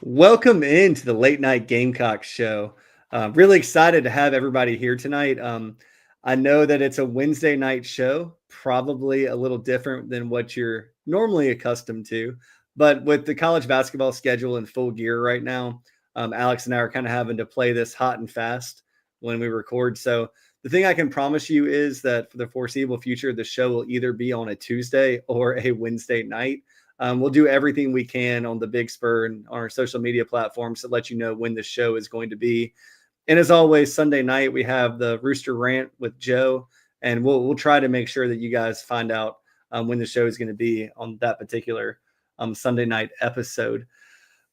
Welcome into the late night Gamecock show. Really excited to have everybody here tonight. I know that it's a Wednesday night show, probably a little different than what you're normally accustomed to. But with the college basketball schedule in full gear right now, Alex and I are kind of having to play this hot and fast when we record. So the thing I can promise you is that for the foreseeable future, the show will either be on a Tuesday or a Wednesday night. We'll do everything we can on the Big Spur and on our social media platforms to let you know when the show is going to be. And as always, Sunday night we have the Rooster Rant with Joe, and we'll try to make sure that you guys find out when the show is going to be on that particular Sunday night episode.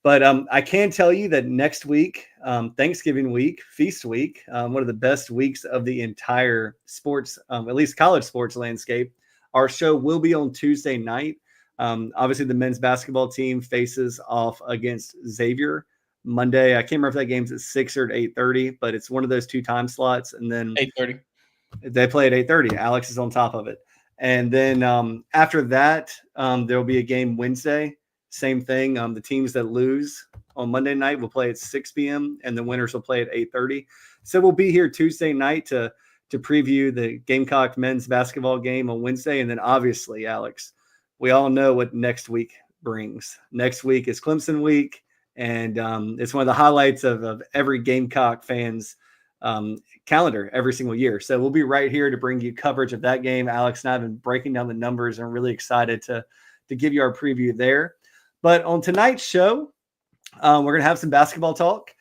But I can tell you that next week, Thanksgiving week, feast week, one of the best weeks of the entire sports, at least college sports landscape. Our show will be on Tuesday night. Obviously, the men's basketball team faces off against Xavier Monday. I can't remember if that game's at 6 or at 8:30, but it's one of those two time slots. And then 8:30. They play at 8:30. Alex is on top of it. And then after that, there will be a game Wednesday. Same thing. The teams that lose on Monday night will play at 6 p.m. and the winners will play at 8:30. So we'll be here Tuesday night to preview the Gamecock men's basketball game on Wednesday. And then obviously, Alex, we all know what next week brings. Next week is Clemson week, and it's one of the highlights of every Gamecock fan's calendar every single year. So we'll be right here to bring you coverage of that game. Alex and I have been breaking down the numbers and really excited to give you our preview there. But on tonight's show, we're going to have some basketball talk.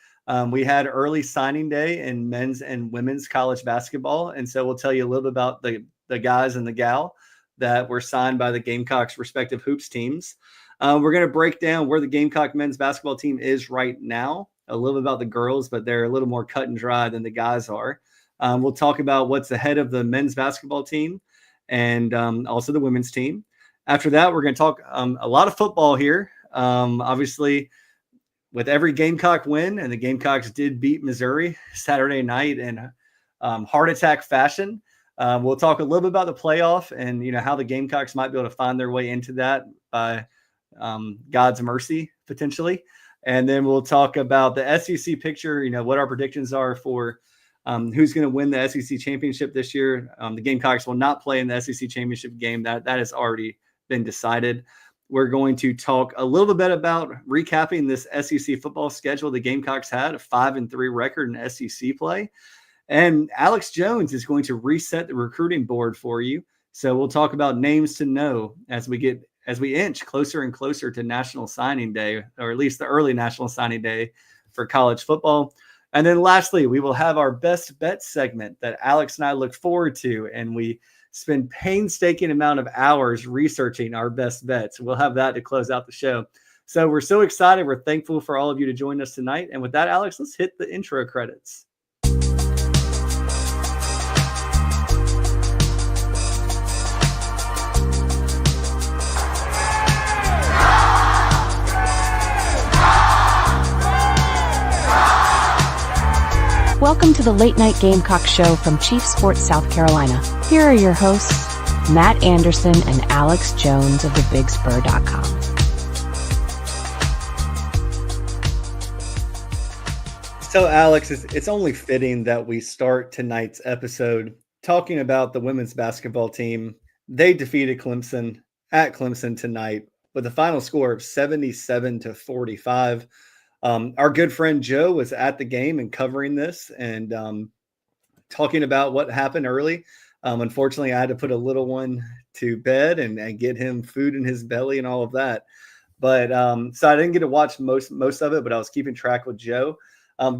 We had early signing day in men's and women's college basketball, and so we'll tell you a little bit about the guys and the gal that were signed by the Gamecocks' respective hoops teams. We're going to break down where the Gamecock men's basketball team is right now, a little bit about the girls, but they're a little more cut and dry than the guys are. We'll talk about what's ahead of the men's basketball team and also the women's team. After that, we're going to talk a lot of football here. Obviously, with every Gamecock win, and the Gamecocks did beat Missouri Saturday night in heart attack fashion. We'll talk a little bit about the playoff and how the Gamecocks might be able to find their way into that by God's mercy potentially, and then we'll talk about the SEC picture. What our predictions are for who's going to win the SEC championship this year. The Gamecocks will not play in the SEC championship game. That has already been decided. We're going to talk a little bit about recapping this SEC football schedule. The Gamecocks had a 5-3 record in SEC play. And Alex Jones is going to reset the recruiting board for you. So we'll talk about names to know as we inch closer and closer to National Signing Day, or at least the early National Signing Day for college football. And then lastly, we will have our best bet segment that Alex and I look forward to. And we spend painstaking amount of hours researching our best bets. We'll have that to close out the show. So we're so excited. We're thankful for all of you to join us tonight. And with that, Alex, let's hit the intro credits. Welcome to the Late Night Gamecock Show from Chief Sports, South Carolina. Here are your hosts, Matt Anderson and Alex Jones of thebigspur.com. So, Alex, it's only fitting that we start tonight's episode talking about the women's basketball team. They defeated Clemson at Clemson tonight with a final score of 77-45. Our good friend Joe was at the game and covering this and talking about what happened early. Unfortunately, I had to put a little one to bed and get him food in his belly and all of that. But so I didn't get to watch most of it, but I was keeping track with Joe.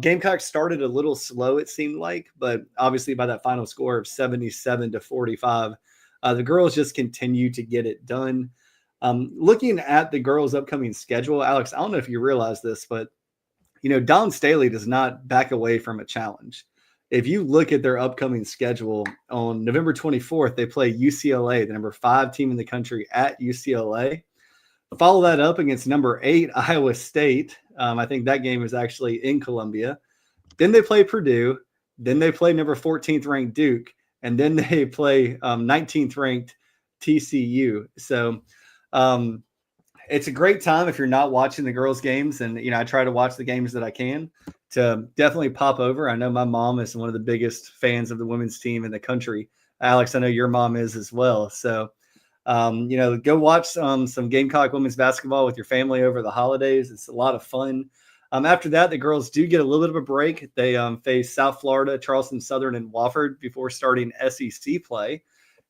Gamecock started a little slow, it seemed like, but obviously by that final score of 77-45, the girls just continue to get it done. Looking at the girls' upcoming schedule, Alex, I don't know if you realize this, but Don Staley does not back away from a challenge. If you look at their upcoming schedule, on November 24th, they play UCLA, the number 5 team in the country, at UCLA. Follow that up against number 8, Iowa State. I think that game is actually in Columbia. Then they play Purdue. Then they play number 14th ranked Duke. And then they play 19th ranked TCU. So it's a great time if you're not watching the girls' games, and I try to watch the games that I can to definitely pop over. I know my mom is one of the biggest fans of the women's team in the country. Alex, I know your mom is as well. So, go watch some Gamecock women's basketball with your family over the holidays. It's a lot of fun. After that, the girls do get a little bit of a break. They face South Florida, Charleston Southern, and Wofford before starting SEC play.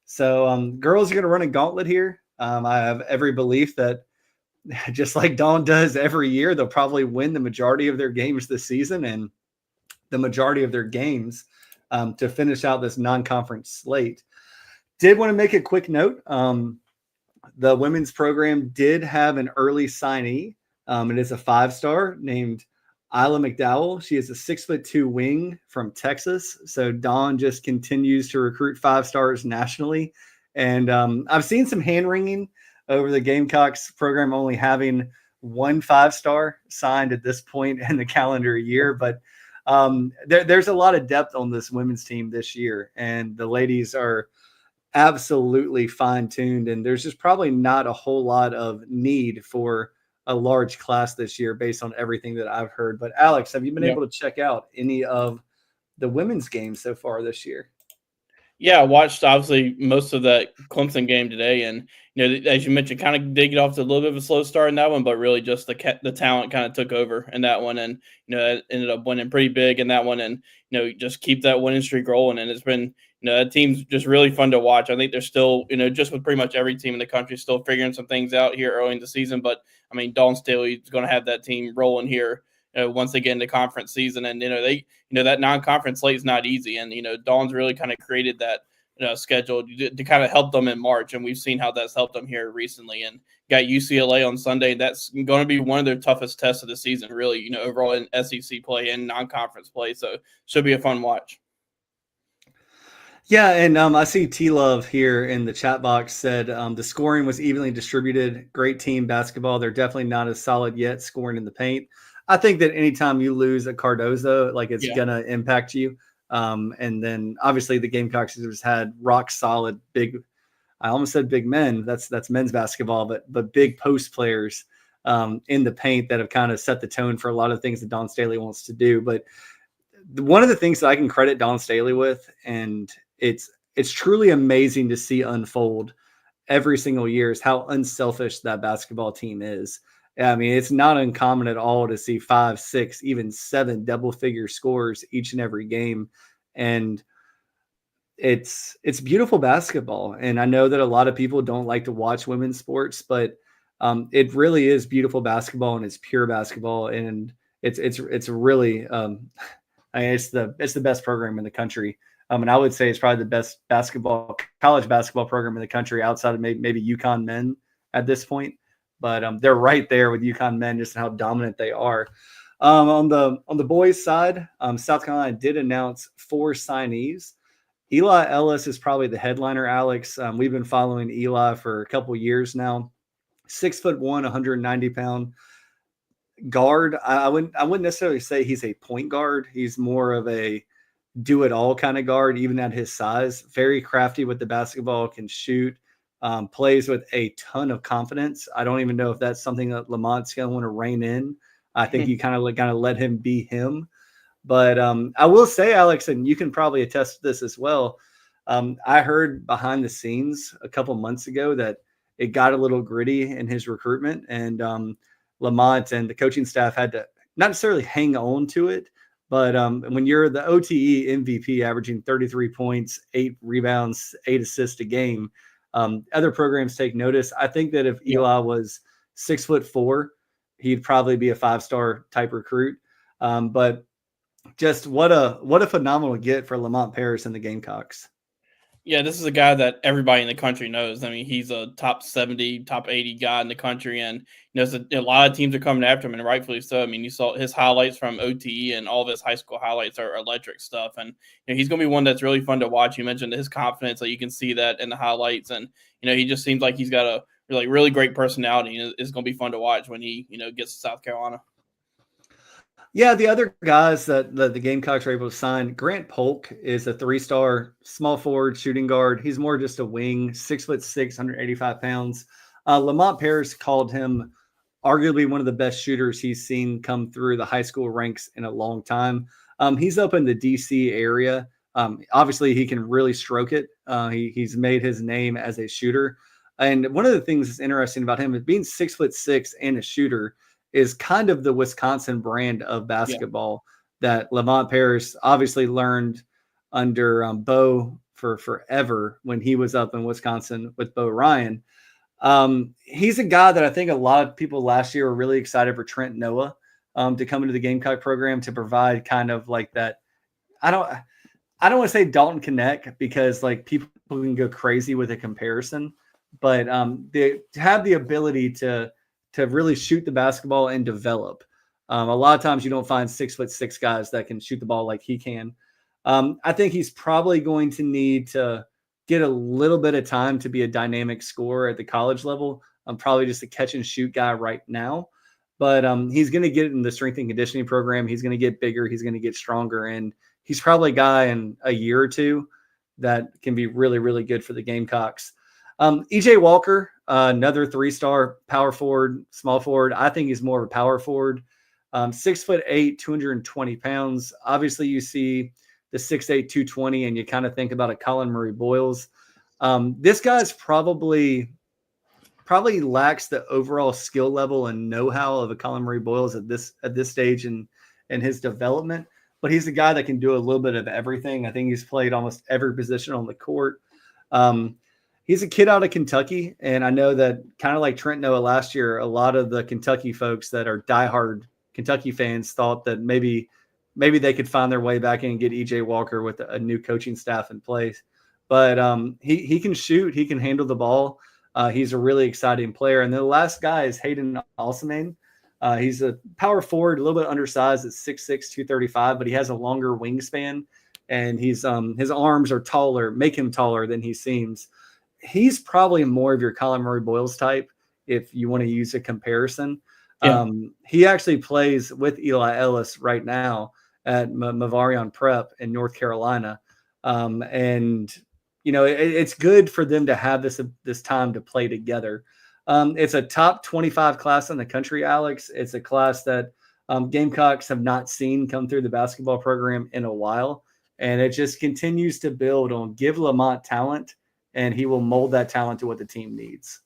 So girls are going to run a gauntlet here. I have every belief that just like Dawn does every year, they'll probably win the majority of their games this season and the majority of their games to finish out this non-conference slate. Did want to make a quick note. The women's program did have an early signee. It is a 5-star named Isla McDowell. She is a 6'2" wing from Texas. So Dawn just continues to recruit 5-stars nationally. And I've seen some hand wringing over the Gamecocks program only having one 5-star signed at this point in the calendar year. But there's a lot of depth on this women's team this year. And the ladies are absolutely fine-tuned. And there's just probably not a whole lot of need for a large class this year based on everything that I've heard. But Alex, have you been able to check out any of the women's games so far this year? Yeah, I watched obviously most of that Clemson game today, and as you mentioned, kind of did get off to a little bit of a slow start in that one, but really just the talent kind of took over in that one, and it ended up winning pretty big in that one, and just keep that winning streak rolling, and it's been that team's just really fun to watch. I think they're still just with pretty much every team in the country still figuring some things out here early in the season, but I mean Dawn Staley is going to have that team rolling here once they get into conference season, and they that non-conference slate is not easy, and Dawn's really kind of created that schedule to kind of help them in March, and we've seen how that's helped them here recently, and got UCLA on Sunday. That's going to be one of their toughest tests of the season, really, overall in SEC play and non-conference play, so should be a fun watch. Yeah, and I see T-Love here in the chat box said the scoring was evenly distributed. Great team basketball. They're definitely not as solid yet scoring in the paint. I think that anytime you lose at Cardozo, it's going to impact you. And then obviously the Gamecocks has had rock solid big, I almost said big men. That's men's basketball, but big post players in the paint that have kind of set the tone for a lot of things that Dawn Staley wants to do. But one of the things that I can credit Dawn Staley with, and it's truly amazing to see unfold every single year, is how unselfish that basketball team is. I mean, it's not uncommon at all to see 5, 6, even 7 double-figure scores each and every game, and it's beautiful basketball. And I know that a lot of people don't like to watch women's sports, but it really is beautiful basketball, and it's pure basketball, and it's really it's the best program in the country. And I would say it's probably the best college basketball program in the country outside of maybe UConn men at this point. But they're right there with UConn men, just how dominant they are. On the boys' side, South Carolina did announce 4 signees. Eli Ellis is probably the headliner, Alex. We've been following Eli for a couple years now. 6'1", 190-pound guard. I wouldn't necessarily say he's a point guard. He's more of a do-it-all kind of guard, even at his size. Very crafty with the basketball, can shoot. Plays with a ton of confidence. I don't even know if that's something that Lamont's going to want to rein in. I think you kind of let him be him. But I will say, Alex, and you can probably attest to this as well, I heard behind the scenes a couple months ago that it got a little gritty in his recruitment, and Lamont and the coaching staff had to not necessarily hang on to it, but when you're the OTE MVP averaging 33 points, 8 rebounds, 8 assists a game, other programs take notice. I think that if Eli was 6'4", he'd probably be a 5-star type recruit. But just what a phenomenal get for Lamont Paris and the Gamecocks. Yeah, this is a guy that everybody in the country knows. I mean, he's a top 70, top 80 guy in the country, and a lot of teams are coming after him, and rightfully so. I mean, you saw his highlights from OTE, and all of his high school highlights are electric stuff. And he's going to be one that's really fun to watch. You mentioned his confidence, you can see that in the highlights, and he just seems like he's got a really great personality, and it's going to be fun to watch when he gets to South Carolina. Yeah, the other guys that the Gamecocks were able to sign, Grant Polk is a 3-star small forward shooting guard. He's more just a wing, 6'6", 185 pounds. Lamont Paris called him arguably one of the best shooters he's seen come through the high school ranks in a long time. He's up in the DC area. Obviously, he can really stroke it. He's made his name as a shooter. And one of the things that's interesting about him is being 6'6" and a shooter is kind of the Wisconsin brand of basketball that Lamont Paris obviously learned under Bo for forever when he was up in Wisconsin with Bo Ryan. He's a guy that I think a lot of people last year were really excited for Trent Noah to come into the Gamecock program to provide kind of like that. I don't want to say Dalton Connect because like people can go crazy with a comparison, but they have the ability to really shoot the basketball and develop. A lot of times you don't find 6'6" guys that can shoot the ball like he can. I think he's probably going to need to get a little bit of time to be a dynamic scorer at the college level. I'm probably just a catch and shoot guy right now, but he's going to get in the strength and conditioning program. He's going to get bigger. He's going to get stronger. And he's probably a guy in a year or two that can be really, really good for the Gamecocks. EJ Walker, another 3-star power forward, small forward. I think he's more of a power forward. 6'8", 220 pounds. Obviously, you see the 6'8", 220, and you kind of think about a Colin Murray Boyles. This guy's probably lacks the overall skill level and know-how of a Colin Murray Boyles at this stage in his development. But he's a guy that can do a little bit of everything. I think he's played almost every position on the court. He's a kid out of Kentucky, and I know that kind of like Trent Noah last year, a lot of the Kentucky folks that are diehard Kentucky fans thought that maybe they could find their way back in and get EJ Walker with a new coaching staff in place. But he can shoot. He can handle the ball. He's a really exciting player. And the last guy is Hayden Alsamane. He's a power forward, a little bit undersized at 6'6", 235, but he has a longer wingspan, and he's his arms are taller, make him taller than he seems. He's probably more of your Colin Murray Boyles type if you want to use a comparison. Yeah. He actually plays with Eli Ellis right now at Mavarian Prep in North Carolina. And, you know, it's good for them to have this time to play together. It's a top 25 class in the country, Alex. It's a class that Gamecocks have not seen come through the basketball program in a while. And it just continues to build on give Lamont talent, and he will mold that talent to what the team needs.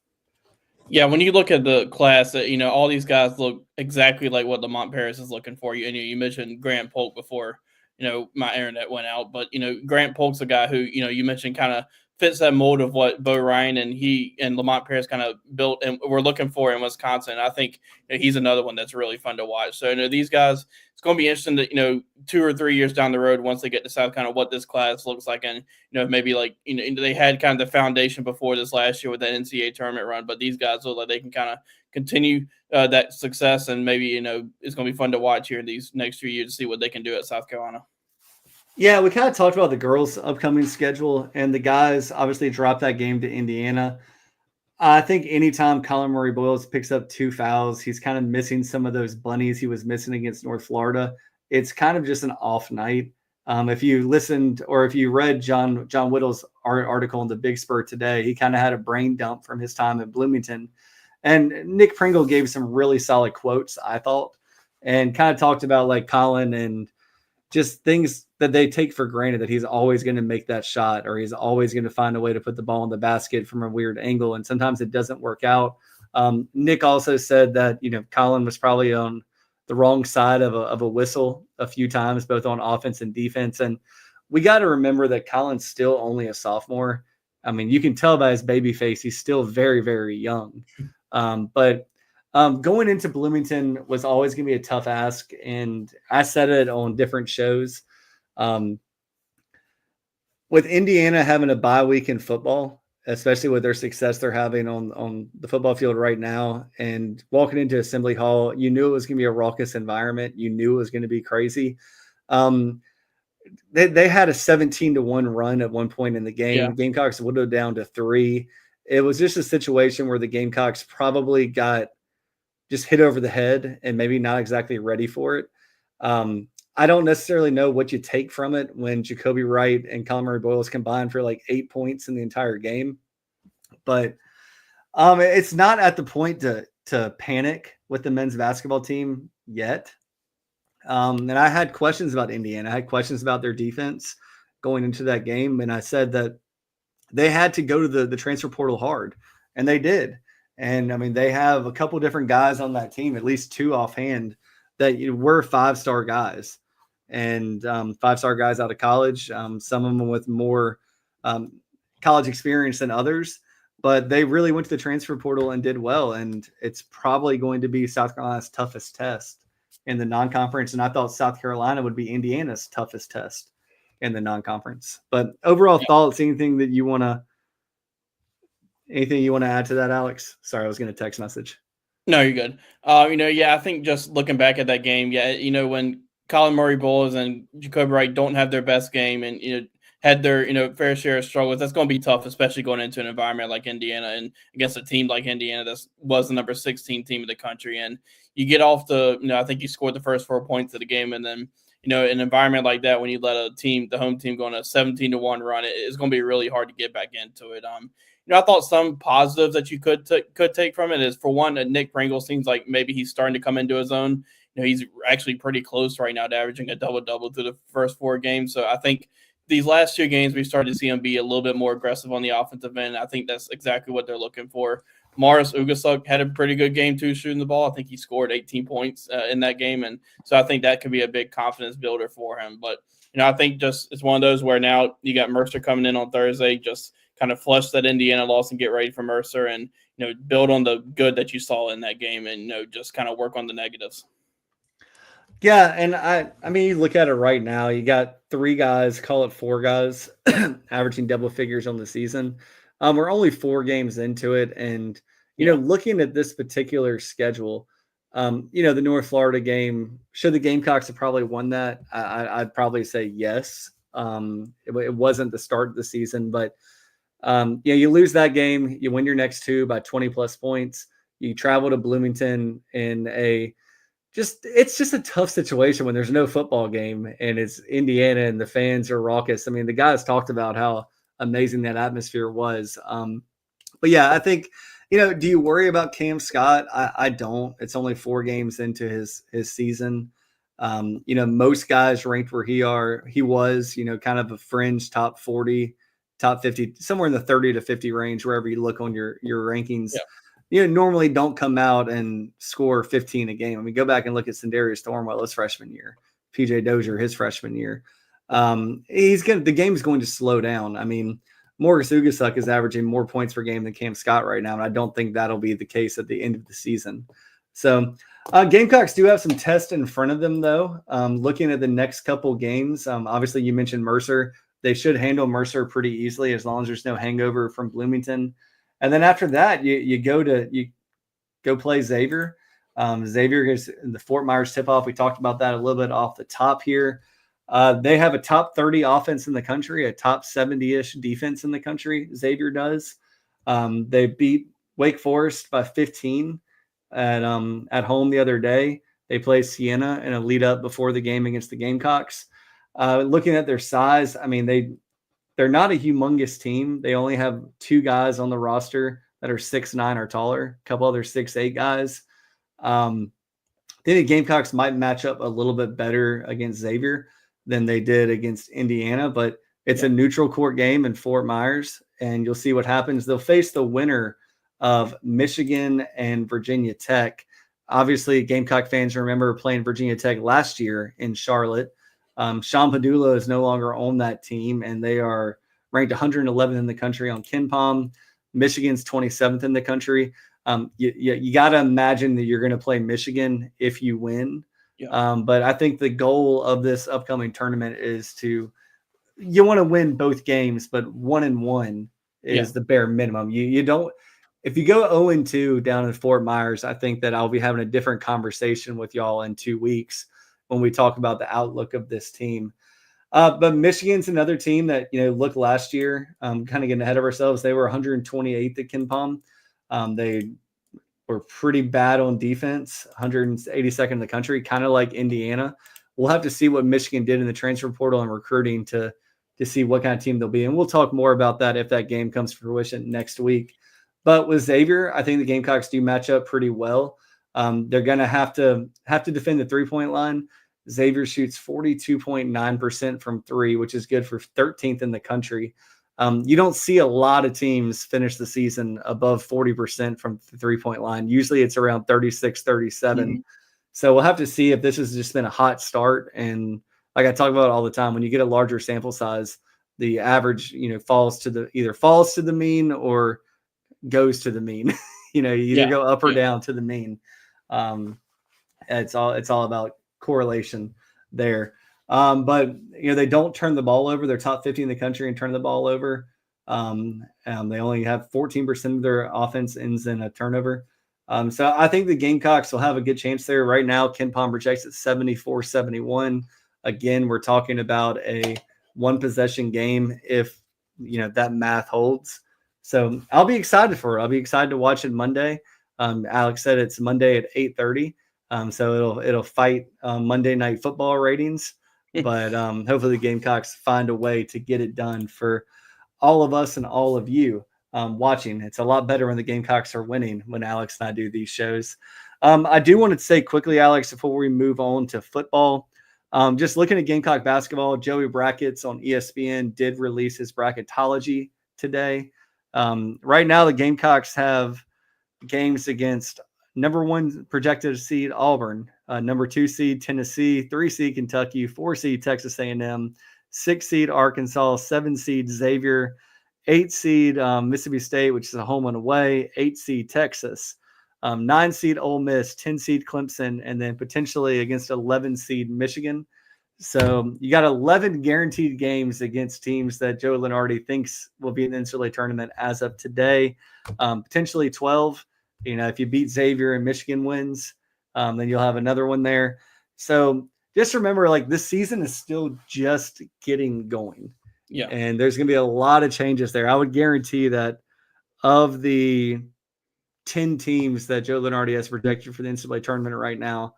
Yeah, when you look at the class, you know, all these guys look exactly like what Lamont Paris is looking for. You mentioned Grant Polk before, you know, my internet went out. But, you know, Grant Polk's a guy who, you know, you mentioned kind of fits that mold of what Bo Ryan and Lamont Paris kind of built and we're looking for in Wisconsin. I think, you know, he's another one that's really fun to watch. So, you know, these guys, it's going to be interesting that, you know, 2 or 3 years down the road, once they get to South, kind of what this class looks like. And, you know, maybe like, you know, they had kind of the foundation before this last year with that NCAA tournament run, but these guys look like they can kind of continue that success. And maybe, you know, it's going to be fun to watch here in these next few years to see what they can do at South Carolina. Yeah, we kind of talked about the girls' upcoming schedule, and the guys obviously dropped that game to Indiana. I think anytime Colin Murray Boyles picks up 2 fouls, he's kind of missing some of those bunnies he was missing against North Florida. It's kind of just an off night. If you listened or if you read John Whittle's article in the Big Spur today, he kind of had a brain dump from his time at Bloomington. And Nick Pringle gave some really solid quotes, I thought, and kind of talked about like Colin and just things that they take for granted, that he's always going to make that shot or he's always going to find a way to put the ball in the basket from a weird angle. And sometimes it doesn't work out. Nick also said that, you know, Colin was probably on the wrong side of a whistle a few times, both on offense and defense. And we got to remember that Colin's still only a sophomore. I mean, you can tell by his baby face, he's still very, very young. But going into Bloomington was always going to be a tough ask. And I said it on different shows. With Indiana having a bye week in football, especially with their success they're having on the football field right now, and walking into Assembly Hall, you knew it was going to be a raucous environment. You knew it was going to be crazy. They had a 17-1 run at one point in the game. Yeah. Gamecocks whittled down to 3. It was just a situation where the Gamecocks probably got just hit over the head and maybe not exactly ready for it. I don't necessarily know what you take from it when Jacoby Wright and Colin Murray Boyles combined for like 8 points in the entire game. But It's not at the point to panic with the men's basketball team yet. And I had questions about Indiana. I had questions about their defense going into that game, and I said that they had to go to the transfer portal hard, and they did. And I mean, they have a couple different guys on that team, at least two offhand, that were 5-star guys, and 5-star guys out of college. Some of them with more college experience than others, but they really went to the transfer portal and did well. And it's probably going to be South Carolina's toughest test in the non-conference. And I thought South Carolina would be Indiana's toughest test in the non-conference. But overall thoughts, anything you want to add to that, Alex? Sorry, I was going to text message. No, you're good. I think just looking back at that game, when Colin Murray-Bowles and Jacoby Wright don't have their best game and, had their, fair share of struggles, that's going to be tough, especially going into an environment like Indiana and against a team like Indiana that was the number 16 team in the country. And you get off I think you scored the first 4 points of the game. And then, an environment like that, when you let the home team go on a 17-1 run, it's going to be really hard to get back into it. I thought some positives that you could take from it is, for one, Nick Pringle seems like maybe he's starting to come into his own. He's actually pretty close right now to averaging a double-double through the first 4 games. So I think these last 2 games, we started to see him be a little bit more aggressive on the offensive end. I think that's exactly what they're looking for. Morris Ugasuk had a pretty good game, too, shooting the ball. I think he scored 18 points in that game. And so I think that could be a big confidence builder for him. But, I think just it's one of those where now you got Mercer coming in on Thursday, just kind of flush that Indiana loss and get ready for Mercer and, build on the good that you saw in that game and, just kind of work on the negatives. Yeah, and I mean, you look at it right now, you got 3 guys, call it 4 guys, averaging double figures on the season. We're only 4 games into it, and, looking at this particular schedule, the North Florida game, should the Gamecocks have probably won that? I'd probably say yes. It wasn't the start of the season, but you lose that game, you win your next 2 by 20-plus points. You travel to Bloomington in it's just a tough situation when there's no football game and it's Indiana and the fans are raucous. I mean, the guys talked about how amazing that atmosphere was. But yeah, I think, do you worry about Cam Scott? I don't. It's only 4 games into his season. Most guys ranked where he was, kind of a fringe top 40, top 50, somewhere in the 30 to 50 range, wherever you look on your rankings. Yeah. Normally don't come out and score 15 a game. I mean, go back and look at Sindarius Thornwell his freshman year, PJ Dozier his freshman year. The game's going to slow down. I mean, Morris Ugasuk is averaging more points per game than Cam Scott right now, and I don't think that'll be the case at the end of the season. So Gamecocks do have some tests in front of them, though. Looking at the next couple games, obviously you mentioned Mercer. They should handle Mercer pretty easily as long as there's no hangover from Bloomington. And then after that, you go play Xavier. Xavier is the Fort Myers tip-off. We talked about that a little bit off the top here. They have a top 30 offense in the country, a top 70-ish defense in the country. Xavier does. They beat Wake Forest by 15 at home the other day. They play Siena in a lead-up before the game against the Gamecocks. Looking at their size, I mean, they're not a humongous team. They only have 2 guys on the roster that are 6'9" or taller, a couple other 6'8" guys. I think the Gamecocks might match up a little bit better against Xavier than they did against Indiana, but it's a neutral court game in Fort Myers, and you'll see what happens. They'll face the winner of Michigan and Virginia Tech. Obviously, Gamecock fans remember playing Virginia Tech last year in Charlotte. Sean Padula is no longer on that team, and they are ranked 111th in the country on KenPom. Michigan's 27th in the country. You got to imagine that you're going to play Michigan if you win. Yeah. But I think the goal of this upcoming tournament is you want to win both games, but 1-1 is the bare minimum. You don't. If you go 0-2 down in Fort Myers, I think that I'll be having a different conversation with y'all in 2 weeks when we talk about the outlook of this team. But Michigan's another team that, look last year, kind of getting ahead of ourselves. They were 128th at KenPom. They were pretty bad on defense, 182nd in the country, kind of like Indiana. We'll have to see what Michigan did in the transfer portal and recruiting to see what kind of team they'll be. And we'll talk more about that if that game comes to fruition next week. But with Xavier, I think the Gamecocks do match up pretty well. They're going to have to defend the 3-point line. Xavier shoots 42.9% from three, which is good for 13th in the country. You don't see a lot of teams finish the season above 40% from the 3-point line. Usually it's around 36, 37. Mm-hmm. So we'll have to see if this has just been a hot start. And like I talk about all the time, when you get a larger sample size, the average, either falls to the mean or goes to the mean. You either go up or down to the mean. It's all about correlation there. But they don't turn the ball over. They're top 50 in the country and turn the ball over. They only have 14% of their offense ends in a turnover. So I think the Gamecocks will have a good chance there. Right now, Ken Palm projects at 74-71. Again, we're talking about a one possession game if that math holds. So I'll be excited for it. I'll be excited to watch it Monday. Alex said it's Monday at 8:30. So it'll fight Monday Night Football ratings, but hopefully the Gamecocks find a way to get it done for all of us and all of you watching. It's a lot better when the Gamecocks are winning when Alex and I do these shows. I do want to say quickly, Alex, before we move on to football, just looking at Gamecock basketball, Joey Brackets on ESPN did release his bracketology today. Right now, the Gamecocks have games against number 1 projected seed Auburn, number 2 seed Tennessee, 3 seed Kentucky, 4 seed Texas A&M, 6 seed Arkansas, 7 seed Xavier, 8 seed Mississippi State, which is a home and away, 8 seed Texas, 9 seed Ole Miss, 10 seed Clemson, and then potentially against 11 seed Michigan. So you got 11 guaranteed games against teams that Joe Lunardi thinks will be in the NCAA tournament as of today. Potentially 12. If you beat Xavier and Michigan wins, then you'll have another one there. So just remember, this season is still just getting going. Yeah. And there's going to be a lot of changes there. I would guarantee that of the 10 teams that Joe Lunardi has projected for the NCAA tournament right now,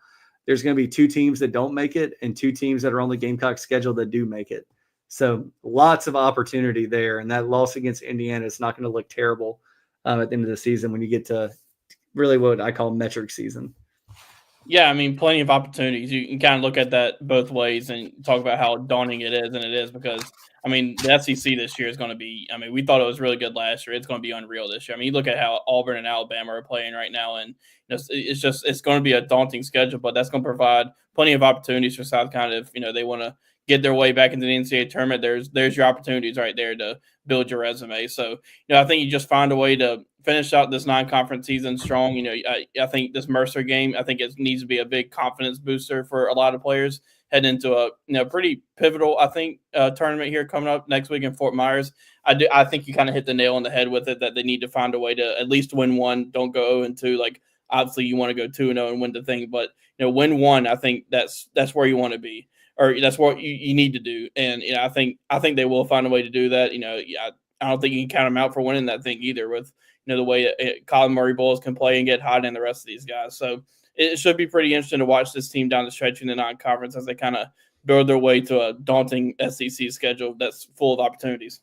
there's going to be 2 teams that don't make it and 2 teams that are on the Gamecock schedule that do make it. So lots of opportunity there. And that loss against Indiana is not going to look terrible at the end of the season when you get to really what I call metric season. Yeah, I mean, plenty of opportunities. You can kind of look at that both ways and talk about how daunting it is, and it is because, I mean, the SEC this year is going to be, I mean, we thought it was really good last year. It's going to be unreal this year. I mean, you look at how Auburn and Alabama are playing right now, and it's going to be a daunting schedule, but that's going to provide plenty of opportunities for South Carolina if, they want to get their way back into the NCAA tournament. There's your opportunities right there to build your resume. So, I think you just find a way to finish out this non-conference season strong. I think this Mercer game, I think it needs to be a big confidence booster for a lot of players heading into a pretty pivotal, I think, tournament here coming up next week in Fort Myers. I think you kind of hit the nail on the head with it, that they need to find a way to at least win one. Don't go 0-2. Obviously you want to go 2-0 and win the thing, but win one. I think that's where you want to be, or that's what you need to do. And I think they will find a way to do that. I don't think you can count them out for winning that thing either, with the way Colin Murray Bulls can play and get hot in the rest of these guys. So it should be pretty interesting to watch this team down the stretch in the non-conference as they kind of build their way to a daunting SEC schedule that's full of opportunities.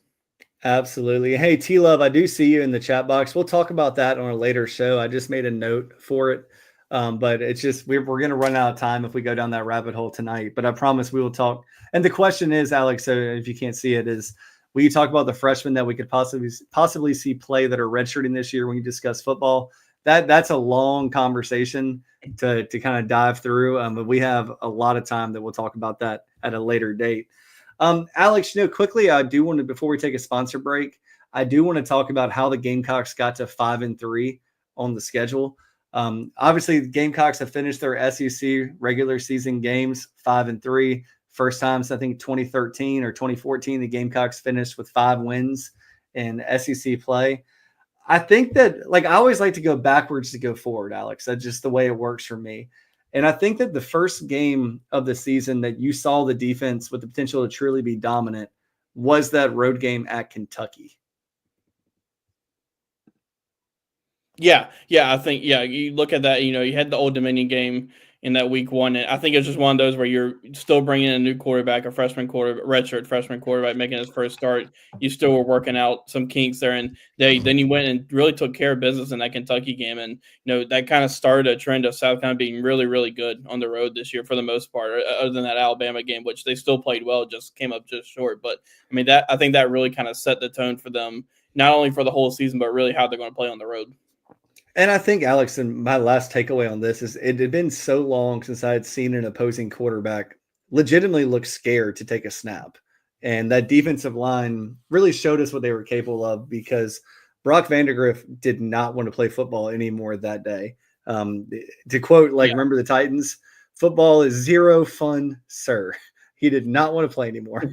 Absolutely. Hey, T-Love, I do see you in the chat box. We'll talk about that on a later show. I just made a note for it. But it's just we're going to run out of time if we go down that rabbit hole tonight. But I promise we will talk. And the question is, Alex, so if you can't see it, is will you talk about the freshmen that we could possibly see play that are redshirting this year when you discuss football? That's a long conversation to kind of dive through. But we have a lot of time that we'll talk about that at a later date. Alex, quickly, I do want to, before we take a sponsor break, I do want to talk about how the Gamecocks got to 5-3 on the schedule. Obviously, the Gamecocks have finished their SEC regular season games 5-3. First time since I think 2013 or 2014, the Gamecocks finished with 5 wins in SEC play. I think that, I always like to go backwards to go forward, Alex. That's just the way it works for me. And I think that the first game of the season that you saw the defense with the potential to truly be dominant was that road game at Kentucky. Yeah, I think, you look at that, you had the Old Dominion game, in that week one. And I think it's just one of those where you're still bringing in a new quarterback, a redshirt freshman quarterback making his first start. You still were working out some kinks there, and then you went and really took care of business in that Kentucky game. And that kind of started a trend of South Carolina being really, really good on the road this year for the most part, other than that Alabama game, which they still played well, just came up just short. But I mean, I think that really kind of set the tone for them, not only for the whole season, but really how they're going to play on the road. And I think, Alex, and my last takeaway on this is it had been so long since I had seen an opposing quarterback legitimately look scared to take a snap. And that defensive line really showed us what they were capable of, because Brock Vandagriff did not want to play football anymore that day. To quote, remember the Titans, football is zero fun, sir. He did not want to play anymore.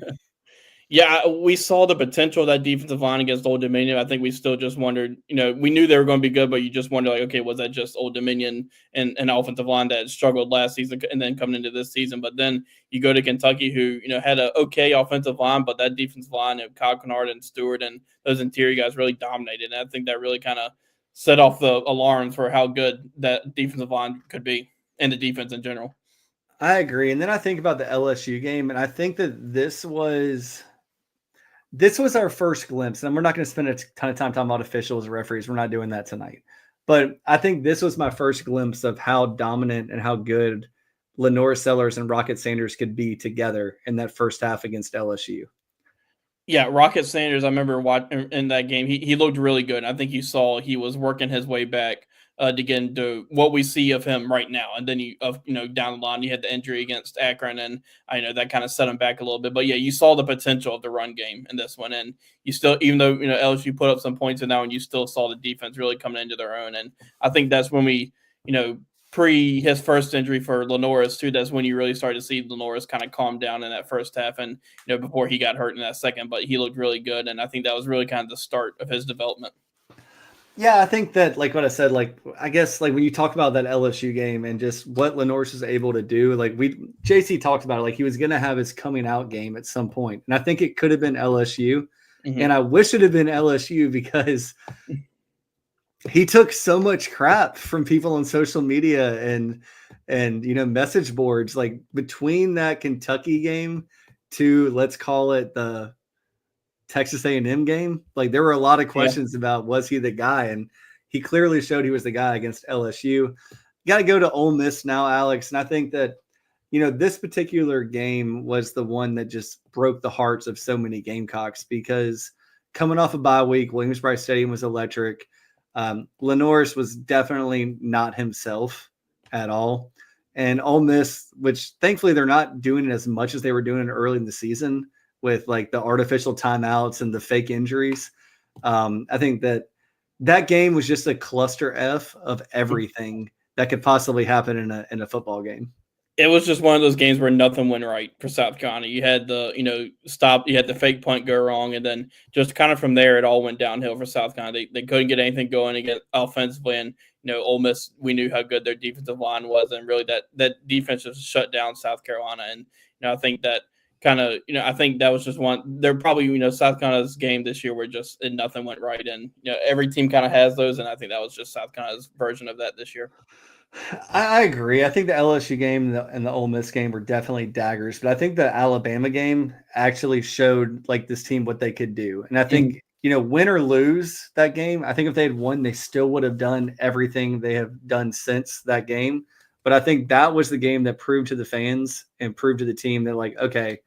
Yeah, we saw the potential of that defensive line against Old Dominion. I think we still just wondered, we knew they were going to be good, but you just wonder, okay, was that just Old Dominion and an offensive line that struggled last season and then coming into this season? But then you go to Kentucky, who, had an okay offensive line, but that defensive line of Kyle Kennard and Stewart and those interior guys really dominated. And I think that really kind of set off the alarms for how good that defensive line could be and the defense in general. I agree. And then I think about the LSU game, and I think that this was our first glimpse, and we're not going to spend a ton of time talking about officials or referees. We're not doing that tonight. But I think this was my first glimpse of how dominant and how good Lenore Sellers and Rocket Sanders could be together in that first half against LSU. Yeah, Rocket Sanders, I remember watching in that game, he looked really good. I think you saw he was working his way back to get into what we see of him right now. And then down the line, you had the injury against Akron, and I know that kind of set him back a little bit. But yeah, you saw the potential of the run game in this one, and you still, even though LSU put up some points in that one, you still saw the defense really coming into their own. And I think that's when we, pre his first injury for Lenoris too, that's when you really started to see Lenoris kind of calm down in that first half, and before he got hurt in that second. But he looked really good, and I think that was really kind of the start of his development. Yeah, I think that, like what I said, I guess when you talk about that LSU game and just what Lenoris was able to do, JC talked about it, he was going to have his coming out game at some point, and I think it could have been LSU, and I wish it had been LSU, because he took so much crap from people on social media and message boards, between that Kentucky game to, let's call it, the Texas A&M game. There were a lot of questions about, was he the guy? And he clearly showed he was the guy against LSU. You got to go to Ole Miss now, Alex. And I think that, this particular game was the one that just broke the hearts of so many Gamecocks, because coming off a bye week, Williams-Brice Stadium was electric. Lenoris was definitely not himself at all. And Ole Miss, which thankfully they're not doing it as much as they were doing early in the season, with the artificial timeouts and the fake injuries. I think that game was just a cluster F of everything that could possibly happen in a football game. It was just one of those games where nothing went right for South Carolina. You had the, you had the fake punt go wrong, and then just kind of from there, it all went downhill for South Carolina. They couldn't get anything going again offensively, and, Ole Miss, we knew how good their defensive line was, and really that defense just shut down South Carolina. And, I think that kind of, I think that was just one. They're probably, South Carolina's game this year where just nothing went right, and every team kind of has those, and I think that was just South Carolina's version of that this year. I agree. I think the LSU game and the Ole Miss game were definitely daggers, but I think the Alabama game actually showed this team what they could do. And I think, win or lose that game, I think if they had won, they still would have done everything they have done since that game. But I think that was the game that proved to the fans and proved to the team that, okay,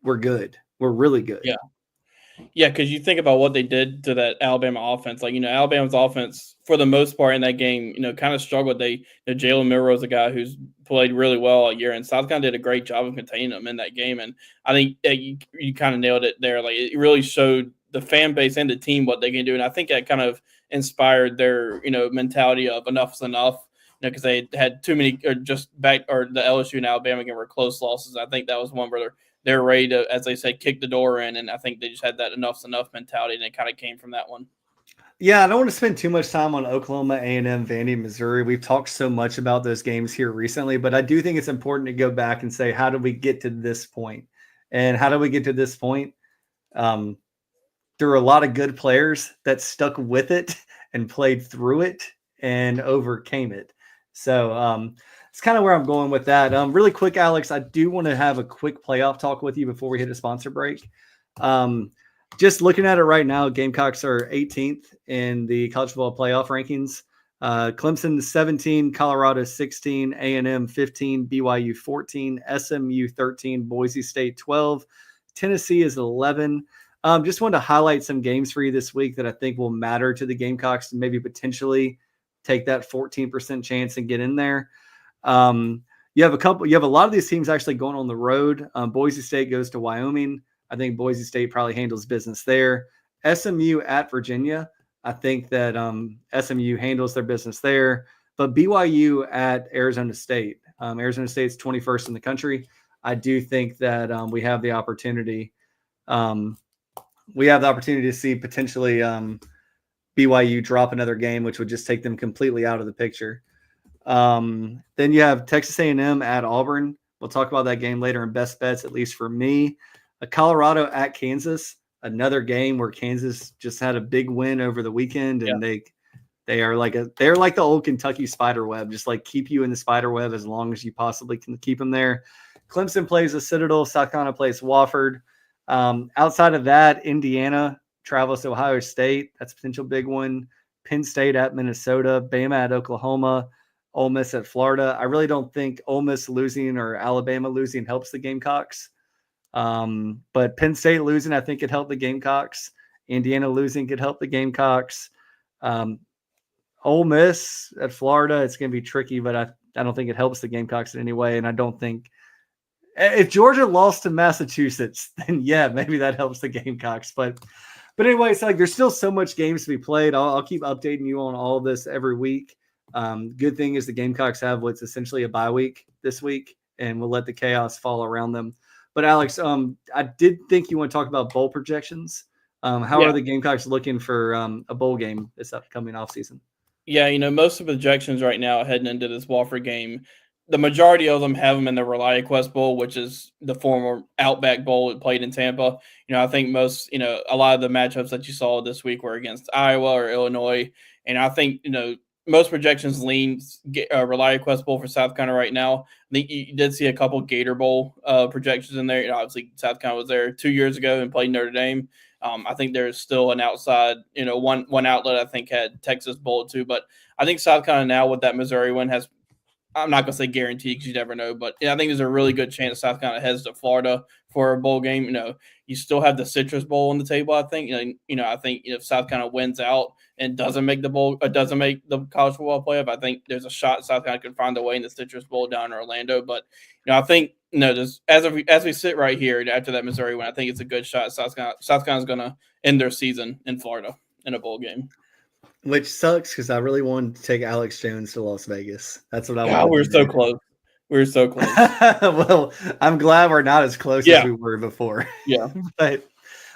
we're good. We're really good. Yeah. Yeah, because you think about what they did to that Alabama offense. Alabama's offense, for the most part in that game, kind of struggled. Jalen Milroe is a guy who's played really well all year, and South Carolina did a great job of containing them in that game. And I think you kind of nailed it there. It really showed the fan base and the team what they can do. And I think that kind of inspired their, mentality of enough's enough, because they had too many, or the LSU and Alabama game were close losses. I think that was one where they're ready to, as they say, kick the door in. And I think they just had that enough's enough mentality, and it kind of came from that one. Yeah, I don't want to spend too much time on Oklahoma, A&M, Vandy, Missouri. We've talked so much about those games here recently, but I do think it's important to go back and say, how did we get to this point? And how did we get to this point? There were a lot of good players that stuck with it and played through it and overcame it. So it's kind of where I'm going with that. Really quick, Alex, I do want to have a quick playoff talk with you before we hit a sponsor break. Just looking at it right now, Gamecocks are 18th in the college football playoff rankings. Clemson 17, Colorado 16, A&M 15, BYU 14, SMU 13, Boise State 12, Tennessee is 11. Just wanted to highlight some games for you this week that I think will matter to the Gamecocks and maybe potentially take that 14% chance and get in there. You have a lot of these teams actually going on the road. Boise State goes to Wyoming. I think Boise State probably handles business there. SMU at Virginia. I think that SMU handles their business there. But BYU at Arizona State. Arizona State's 21st in the country. I do think that we have the opportunity. We have the opportunity to see potentially BYU drop another game, which would just take them completely out of the picture. Then you have Texas A&M at Auburn. We'll talk about that game later in best bets, at least for me. Colorado at Kansas, another game where Kansas just had a big win over the weekend, and they're like the old Kentucky spider web, just like keep you in the spider web as long as you possibly can keep them there. Clemson plays the Citadel, South Carolina plays Wofford. Outside of that, Indiana travels to Ohio State. That's a potential big one. Penn State at Minnesota, Bama at Oklahoma, Ole Miss at Florida. I really don't think Ole Miss losing or Alabama losing helps the Gamecocks. But Penn State losing, I think, could help the Gamecocks. Indiana losing could help the Gamecocks. Ole Miss at Florida, it's going to be tricky, but I don't think it helps the Gamecocks in any way. And I don't think if Georgia lost to Massachusetts, then yeah, maybe that helps the Gamecocks. But anyway, it's like there's still so much games to be played. I'll keep updating you on all of this every week. Good thing is the Gamecocks have what's essentially a bye week this week, and we'll let the chaos fall around them. But Alex, I did think you want to talk about bowl projections. How are the Gamecocks looking for a bowl game this upcoming offseason? Yeah, most of the projections right now heading into this Wofford game, the majority of them have them in the ReliaQuest Bowl, which is the former Outback Bowl it played in Tampa. I think most, a lot of the matchups that you saw this week were against Iowa or Illinois. And I think, most projections lean ReliaQuest Bowl for South Carolina right now. I think you did see a couple Gator Bowl projections in there. Obviously, South Carolina was there 2 years ago and played Notre Dame. I think there's still an outside, one outlet I think had Texas Bowl too. But I think South Carolina now with that Missouri win has, I'm not going to say guaranteed because you never know, but I think there's a really good chance South Carolina heads to Florida for a bowl game. You still have the Citrus Bowl on the table, I think. I think if South Carolina wins out and doesn't make the bowl, or doesn't make the college football playoff, I think there's a shot South Carolina can find a way in the Citrus Bowl down in Orlando. But I think as we sit right here after that Missouri win, I think it's a good shot. South Carolina's going to end their season in Florida in a bowl game. Which sucks because I really wanted to take Alex Jones to Las Vegas. That's what I wanted. We were so close. We were so close. Well, I'm glad we're not as close as we were before. Yeah. But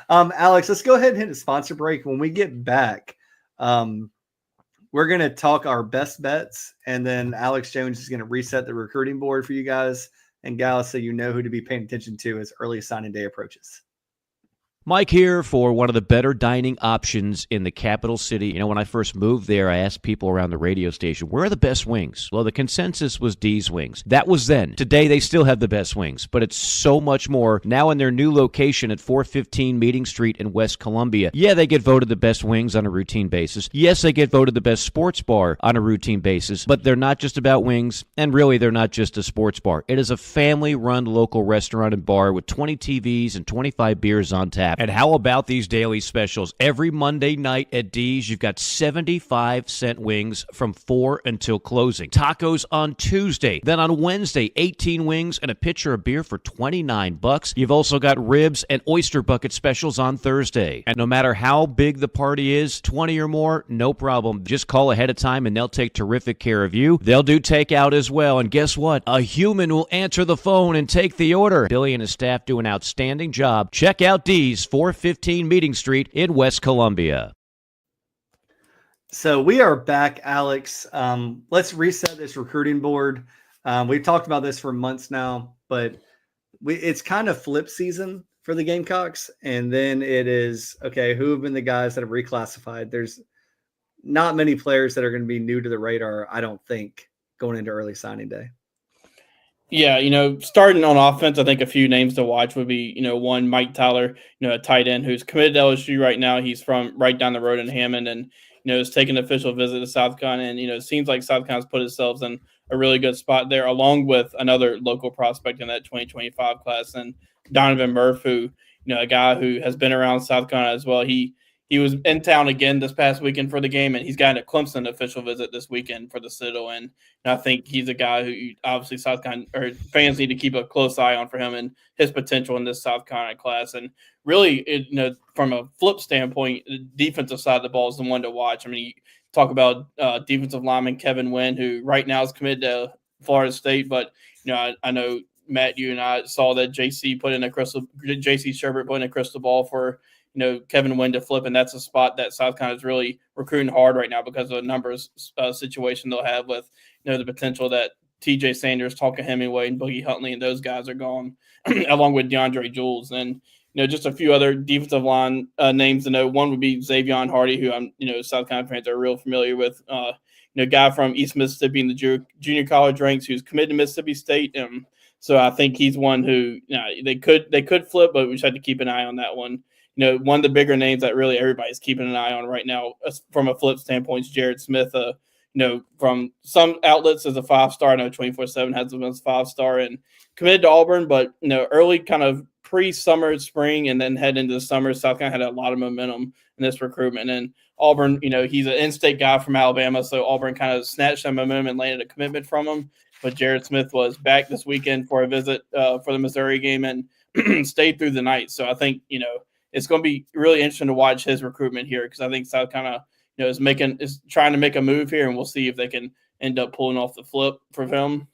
Alex, let's go ahead and hit a sponsor break. When we get back, we're going to talk our best bets, and then Alex Jones is going to reset the recruiting board for you guys and gals so you know who to be paying attention to as early signing day approaches. Mike here for one of the better dining options in the capital city. When I first moved there, I asked people around the radio station, where are the best wings? Well, the consensus was D's Wings. That was then. Today, they still have the best wings, but it's so much more now in their new location at 415 Meeting Street in West Columbia. Yeah, they get voted the best wings on a routine basis. Yes, they get voted the best sports bar on a routine basis, but they're not just about wings, and really, they're not just a sports bar. It is a family-run local restaurant and bar with 20 TVs and 25 beers on tap. And how about these daily specials? Every Monday night at D's, you've got 75-cent wings from 4 until closing. Tacos on Tuesday. Then on Wednesday, 18 wings and a pitcher of beer for $29. You've also got ribs and oyster bucket specials on Thursday. And no matter how big the party is, 20 or more, no problem. Just call ahead of time and they'll take terrific care of you. They'll do takeout as well. And guess what? A human will answer the phone and take the order. Billy and his staff do an outstanding job. Check out D's 415 Meeting Street in West Columbia. So we are back, Alex. Let's reset this recruiting board. We've talked about this for months now, but it's kind of flip season for the Gamecocks. And then it is, okay, who have been the guys that have reclassified? There's not many players that are going to be new to the radar, I don't think, going into early signing day. Yeah, starting on offense, I think a few names to watch would be, one, Mike Tyler, a tight end who's committed to LSU right now. He's from right down the road in Hammond and, is taking an official visit to South Carolina. And, it seems like South Carolina's put itself in a really good spot there, along with another local prospect in that 2025 class. And Donovan Murphy, who, a guy who has been around South Carolina as well. He was in town again this past weekend for the game, and he's got a Clemson official visit this weekend for the Citadel. And I think he's a guy who obviously South Carolina or fans need to keep a close eye on for him and his potential in this South Carolina class. And really, from a flip standpoint, the defensive side of the ball is the one to watch. I mean, you talk about defensive lineman Kevin Wynn, who right now is committed to Florida State, but I know Matt, you and I saw that JC Sherbert put in a crystal ball for Kevin Wynn to flip, and that's a spot that South Carolina is really recruiting hard right now because of the numbers situation they'll have with the potential that TJ Sanders, Talker Hemingway, and Boogie Huntley and those guys are gone, along with DeAndre Jules. And just a few other defensive line names to know. One would be Xavier Hardy, who I'm South Carolina fans are real familiar with. Guy from East Mississippi in the junior college ranks who's committed to Mississippi State. So I think he's one who they could flip, but we just have to keep an eye on that one. One of the bigger names that really everybody's keeping an eye on right now from a flip standpoint is Jared Smith. From some outlets as a 5-star. I know 24/7 has him as a 5-star and committed to Auburn, but early kind of pre-summer, spring, and then head into the summer, South Carolina had a lot of momentum in this recruitment. And Auburn, he's an in-state guy from Alabama, so Auburn kind of snatched that momentum and landed a commitment from him. But Jared Smith was back this weekend for a visit for the Missouri game and stayed through the night. So I think it's going to be really interesting to watch his recruitment here because I think South Carolina is trying to make a move here, and we'll see if they can end up pulling off the flip for him.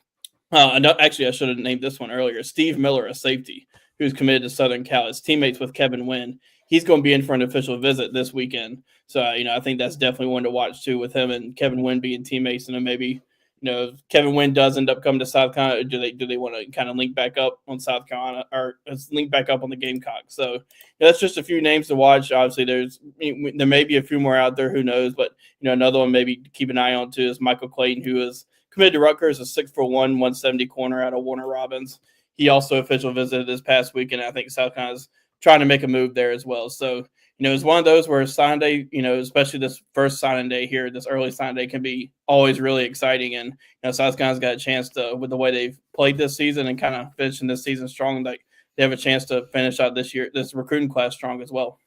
Actually, I should have named this one earlier. Steve Miller, a safety who's committed to Southern Cal. His teammates with Kevin Wynn. He's going to be in for an official visit this weekend. So, I think that's definitely one to watch too with him and Kevin Wynn being teammates. And then maybe, if Kevin Wynn does end up coming to South Carolina, do they want to kind of link back up on South Carolina or link back up on the Gamecocks? So that's just a few names to watch. Obviously, there may be a few more out there. Who knows? But another one maybe to keep an eye on too is Michael Clayton, who is committed to Rutgers, a 6'1", 170 corner out of Warner Robins. He also official visited this past weekend. I think South Carolina's trying to make a move there as well. So it's one of those where signing day, especially this first signing day here, this early signing day can be always really exciting. And, South Carolina's got a chance to, with the way they've played this season and kind of finishing this season strong, like they have a chance to finish out this recruiting class strong as well.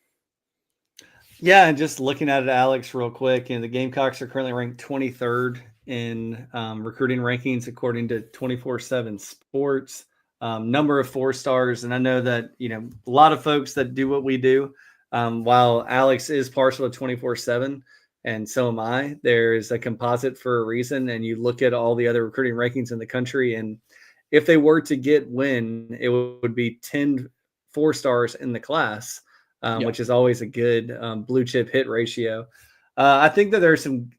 Yeah, and just looking at it, Alex, real quick, the Gamecocks are currently ranked 23rd in recruiting rankings according to 24/7 Sports. Number of 4-stars, and I know that a lot of folks that do what we do. While Alex is partial to 24/7, and so am I, there's a composite for a reason. And you look at all the other recruiting rankings in the country, and if they were to get Win, it would be 10 4-stars in the class, which is always a good blue chip hit ratio. I think that there's some,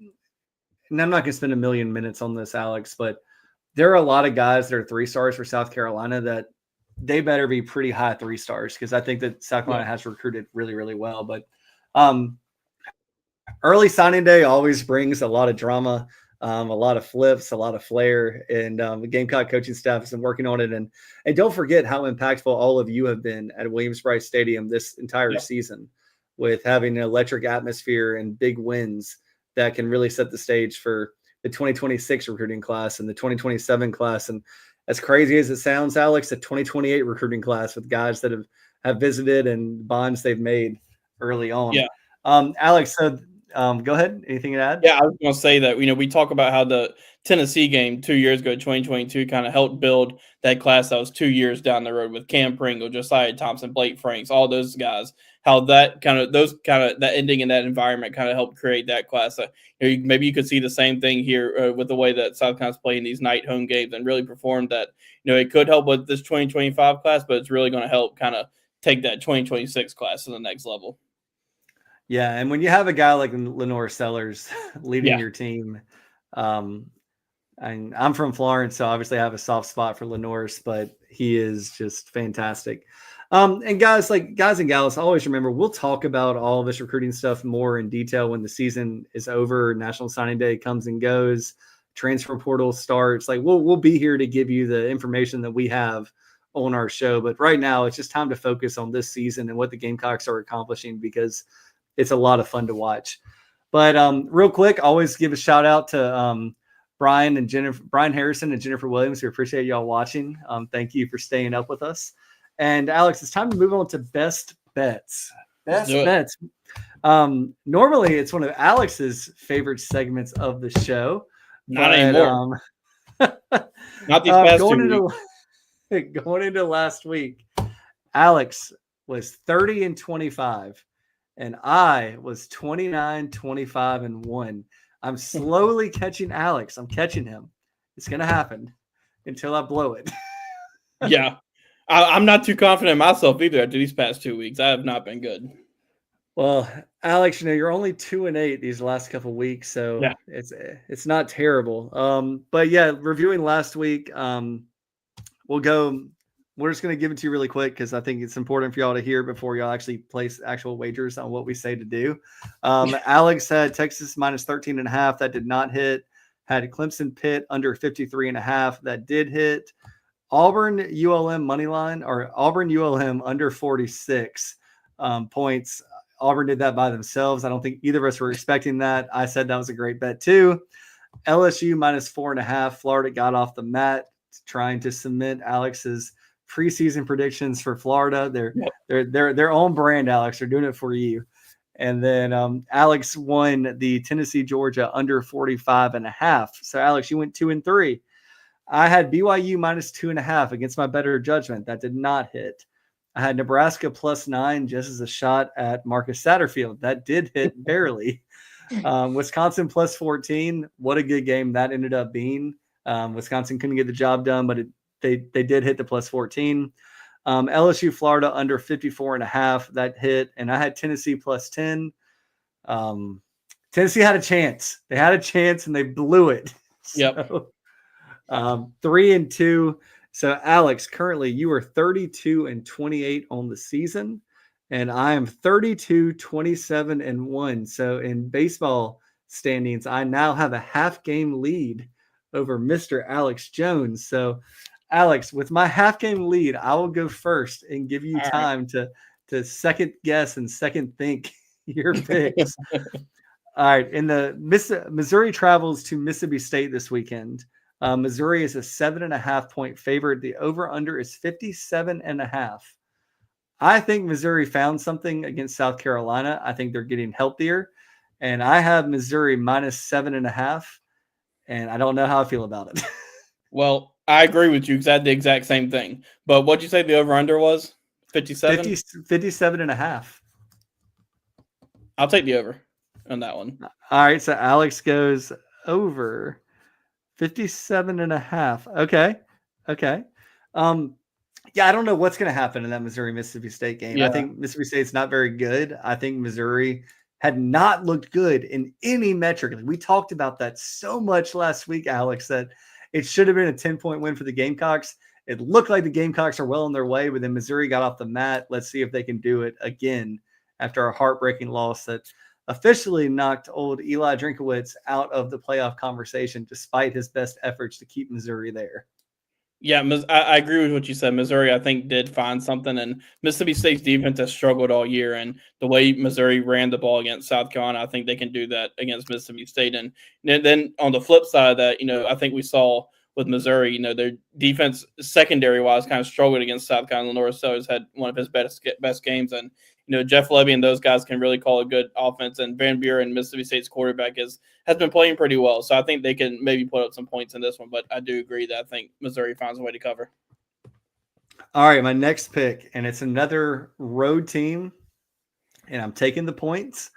and I'm not going to spend a million minutes on this, Alex, but there are a lot of guys that are 3-stars for South Carolina that they better be pretty high 3-stars because I think that South Carolina has recruited really, really well. But early signing day always brings a lot of drama, a lot of flips, a lot of flair, and the Gamecock coaching staff has been working on it. And don't forget how impactful all of you have been at Williams-Brice Stadium this entire season with having an electric atmosphere and big wins that can really set the stage for the 2026 recruiting class and the 2027 class. And as crazy as it sounds, Alex, the 2028 recruiting class with guys that have visited and bonds they've made early on. Yeah. Alex, so go ahead. Anything to add? Yeah, I was going to say that, we talk about how the Tennessee game 2 years ago, 2022, kind of helped build that class that was 2 years down the road with Cam Pringle, Josiah Thompson, Blake Franks, all those guys, how that that ending in that environment kind of helped create that class. Maybe you could see the same thing here with the way that South Carolina's playing these night home games and really performed that, it could help with this 2025 class, but it's really going to help kind of take that 2026 class to the next level. Yeah, and when you have a guy like Lenore Sellers leading your team, and I'm from Florence, so obviously I have a soft spot for Lenore's, but he is just fantastic. And guys and gals, always remember, we'll talk about all this recruiting stuff more in detail when the season is over, National Signing Day comes and goes, transfer portal starts. Like we'll be here to give you the information that we have on our show. But right now it's just time to focus on this season and what the Gamecocks are accomplishing, because it's a lot of fun to watch. But real quick, always give a shout out to Brian Harrison and Jennifer Williams. We appreciate y'all watching. Thank you for staying up with us. And Alex, it's time to move on to best bets. Best bets. Normally it's one of Alex's favorite segments of the show. Not anymore. Not these past 2 weeks. Going into last week, Alex was 30-25, and I was 29-25-1. I'm slowly catching Alex. I'm catching him. It's gonna happen until I blow it. Yeah, I'm not too confident in myself either after these past 2 weeks. I have not been good. Well, Alex, you're only 2-8 these last couple of weeks, so yeah. It's not terrible. But yeah, reviewing last week, we're just going to give it to you really quick because I think it's important for y'all to hear before y'all actually place actual wagers on what we say to do. Alex had Texas minus 13.5. That did not hit. Had Clemson Pitt under 53.5. That did hit. Auburn ULM money line, or Auburn ULM under 46 points. Auburn did that by themselves. I don't think either of us were expecting that. I said that was a great bet too. LSU minus 4.5. Florida got off the mat trying to cement Alex's preseason predictions for Florida. They're their own brand, Alex. They're doing it for you. And then Alex won the Tennessee Georgia under 45.5. So Alex, you went 2-3. I had BYU minus 2.5 against my better judgment. That did not hit. I had Nebraska plus 9 just as a shot at Marcus Satterfield. That did hit barely. Wisconsin plus 14. What a good game that ended up being. Wisconsin couldn't get the job done, but they did hit the plus 14. LSU Florida under 54.5. That hit. And I had Tennessee plus 10. Tennessee had a chance. They had a chance and they blew it. Yep. So, 3-2. So Alex, currently you are 32-28 on the season, and I am 32-27-1. So in baseball standings, I now have a half game lead over Mr. Alex Jones. So Alex, with my half game lead, I will go first and give you time to second guess and second think your picks. All right. In the Missouri travels to Mississippi State this weekend. Missouri is a 7.5-point favorite. The over-under is 57.5. I think Missouri found something against South Carolina. I think they're getting healthier. And I have Missouri minus 7.5. And I don't know how I feel about it. Well, I agree with you because I had the exact same thing. But what'd you say the over-under was? 57? 57.5. I'll take the over on that one. All right. So Alex goes over 57.5. Okay. Yeah, I don't know what's going to happen in that Missouri-Mississippi State game. Yeah. I think Mississippi State's not very good. I think Missouri had not looked good in any metric. We talked about that so much last week, Alex, that it should have been a 10-point win for the Gamecocks. It looked like the Gamecocks are well on their way, but then Missouri got off the mat. Let's see if they can do it again after a heartbreaking loss that officially knocked old Eli Drinkowitz out of the playoff conversation despite his best efforts to keep Missouri there. Yeah, I agree with what you said. Missouri, I think, did find something, and Mississippi State's defense has struggled all year, and the way Missouri ran the ball against South Carolina, I think they can do that against Mississippi State. And then on the flip side of that, I think we saw with Missouri, their defense secondary-wise kind of struggled against South Carolina. Norris Sellers had one of his best games, and Jeff Levy and those guys can really call a good offense, and Van Buren, Mississippi State's quarterback, has been playing pretty well. So I think they can maybe put up some points in this one, but I do agree that I think Missouri finds a way to cover. All right, my next pick, and it's another road team, and I'm taking the points.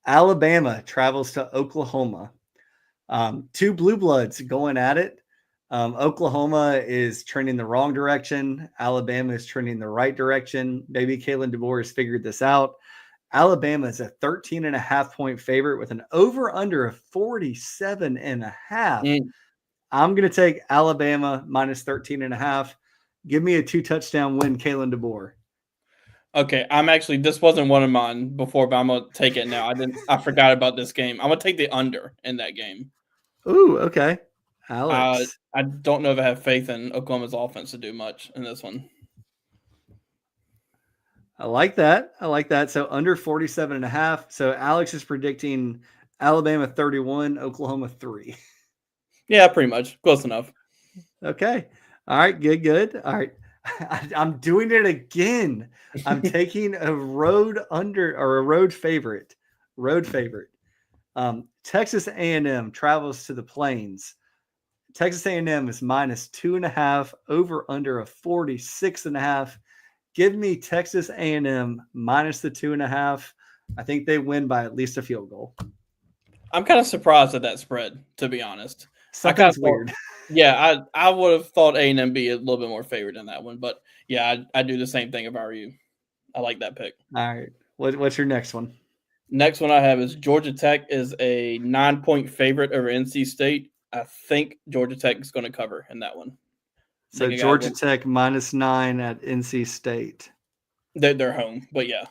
Alabama travels to Oklahoma. Two blue bloods going at it. Oklahoma is trending the wrong direction. Alabama is trending the right direction. Maybe Kalen DeBoer has figured this out. Alabama is a 13.5-point favorite with an over-under of 47.5. I'm going to take Alabama minus 13.5. Give me a 2-touchdown win, Kalen DeBoer. Okay, this wasn't one of mine before, but I'm going to take it now. I forgot about this game. I'm going to take the under in that game. Ooh, okay. Alex. I don't know if I have faith in Oklahoma's offense to do much in this one. I like that. So under 47.5. So Alex is predicting Alabama 31, Oklahoma 3. Yeah, pretty much. Close enough. Okay. All right. Good. All right. I'm doing it again. I'm taking a road favorite. Texas A&M travels to the Plains. Texas A&M is -2.5, over under a 46.5. Give me Texas A&M minus the 2.5. I think they win by at least a field goal. I'm kind of surprised at that spread, to be honest. Something's weird. Yeah, I would have thought A&M be a little bit more favored in that one, but yeah, I do the same thing if I were you. I like that pick. All right. What's your next one? Next one I have is Georgia Tech is a 9-point favorite over NC State. I think Georgia Tech is going to cover in that one. So Georgia Tech -9 at NC State. They're home, but yeah.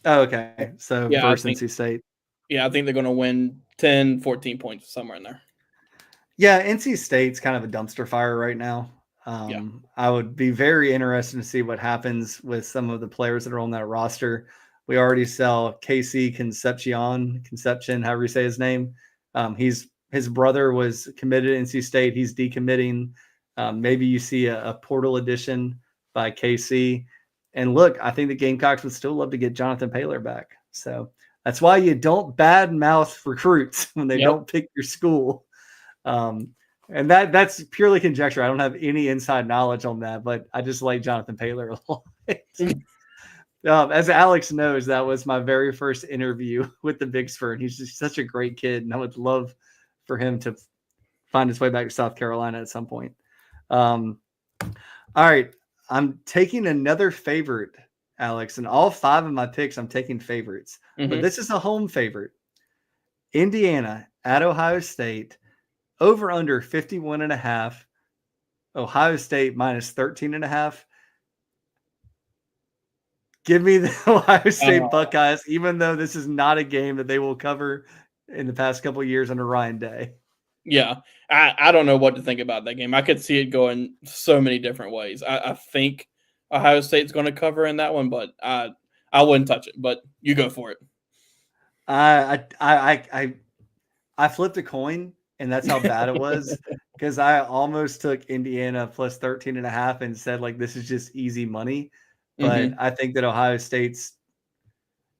Oh, okay. So yeah, versus NC State. Yeah, I think they're going to win 10, 14 points somewhere in there. Yeah, NC State's kind of a dumpster fire right now. I would be very interested to see what happens with some of the players that are on that roster. We already saw KC Conception, however you say his name. His brother was committed to NC State. He's decommitting. Maybe you see a portal addition by KC. And look, I think the Gamecocks would still love to get Jonathan Paylor back. So that's why you don't badmouth recruits when they don't pick your school. And that's purely conjecture. I don't have any inside knowledge on that, but I just like Jonathan Paylor a lot. As Alex knows, that was my very first interview with the Big Spur, and he's just such a great kid, and I would love for him to find his way back to South Carolina at some point. All right, I'm taking another favorite, Alex, and all 5 of my picks I'm taking favorites, but this is a home favorite. Indiana at Ohio State. Over under 51.5. Ohio State -13.5. Give me the Ohio State Buckeyes, even though this is not a game that they will cover in the past couple of years under Ryan Day. Yeah, I don't know what to think about that game. I could see it going so many different ways. I think Ohio State's going to cover in that one, but I wouldn't touch it. But you go for it. I flipped a coin. And that's how bad it was, because I almost took Indiana plus 13.5 and said, like, this is just easy money. But I think that Ohio State's,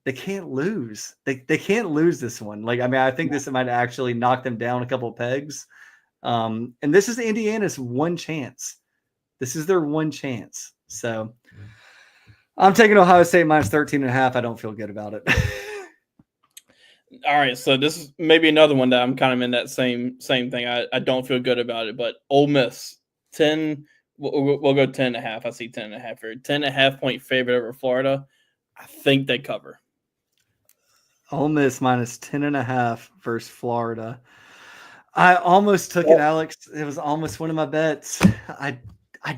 they can't lose. They can't lose this one. Like, I mean, I think this might actually knock them down a couple of pegs. And this is Indiana's one chance. This is their one chance. So I'm taking Ohio State -13.5. I don't feel good about it. All right, so this is maybe another one that I'm kind of in that same thing. I don't feel good about it, but Ole Miss 10. We'll go 10.5. I see 10.5 here. 10.5 point favorite over Florida. I think they cover. Ole Miss -10.5 versus Florida. I almost took it, Alex. It was almost one of my bets. I